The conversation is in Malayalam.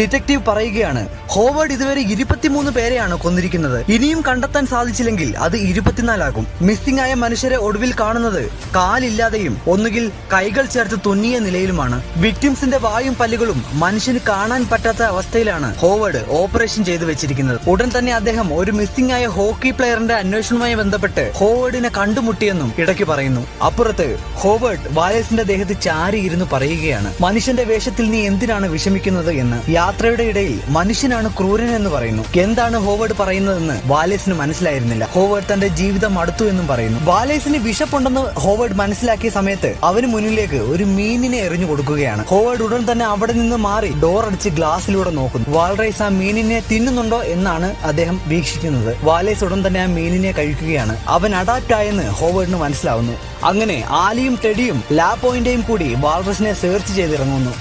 ഡിറ്റക്റ്റീവ് പറയുകയാണ്, ഹോവാർഡ് ഇതുവരെ 23 പേരെയാണ് കൊന്നിരിക്കുന്നത്. ഇനിയും കണ്ടെത്താൻ സാധിച്ചില്ലെങ്കിൽ അത് 24 ആകും. മിസ്സിംഗ് ആയ മനുഷ്യരെ ഒടുവിൽ കാണുന്നത് കാലില്ലാതെയും ഒന്നുകിൽ കൈകൾ ചേർത്ത് തുന്നിയ നിലയിലുമാണ്. വിക്ടിംസിന്റെ വായും പല്ലുകളും മനുഷ്യന് കാണാൻ പറ്റാത്ത അവസ്ഥയിലാണ് ഹോവാർഡ് ഓപ്പറേഷൻ ചെയ്തു വെച്ചിരിക്കുന്നത്. ഉടൻ തന്നെ അദ്ദേഹം ഒരു മിസ്സിംഗ് ആയ ഹോക്കി പ്ലെയറിന്റെ അന്വേഷണവുമായി ബന്ധപ്പെട്ട് ഹോവാർഡിനെ കണ്ടുമുട്ടിയെന്നും ഇടയ്ക്ക് പറയുന്നു. അപ്പുറത്ത് ഹോവാർഡ് വാലേസിന്റെ ദേഹത്ത് ചാരിയിരുന്ന് പറയുകയാണ്, മനുഷ്യന്റെ വേഷത്തിൽ നീ എന്തിനാണ് വിഷമിക്കുന്നത് എന്ന്. യാത്രയുടെ ഇടയിൽ മനുഷ്യനാണ് ക്രൂരൻ എന്ന് പറയുന്നു. എന്താണ് ഹോവാർഡ് പറയുന്നതെന്ന് വാലേസിന് മനസ്സിലായിരുന്നില്ല. ഹോവാർഡ് തന്റെ ജീവിതം അടുത്തു എന്നും പറയുന്നു. വാലേസിന് വിശപ്പുണ്ടെന്ന് ഹോവാർഡ് മനസ്സിലാക്കിയ സമയത്ത് അവന് മുന്നിലേക്ക് ഒരു മീനിനെ എറിഞ്ഞു കൊടുക്കുകയാണ്. ഹോവാർഡ് ഉടൻ തന്നെ അവിടെ നിന്ന് മാറി ഡോർ അടിച്ച് ഗ്ലാസ്സിലൂടെ നോക്കുന്നു. വാൽറൈസ് ആ മീനിനെ തിന്നുന്നുണ്ടോ എന്നാണ് അദ്ദേഹം വീക്ഷിക്കുന്നത്. വാലേസ് ഉടൻ തന്നെ ആ മീനിനെ കഴിക്കുകയാണ്. അവൻ അഡാപ്റ്റ് ആയെന്ന് ഹോവാർഡിന് മനസ്സിലാവുന്നു. അങ്ങനെ ആലിയും ടെഡിയും ലാ പോയിന്റേയും കൂടി വാൽറസിനെ സെർച്ച് ചെയ്തിറങ്ങുന്നു.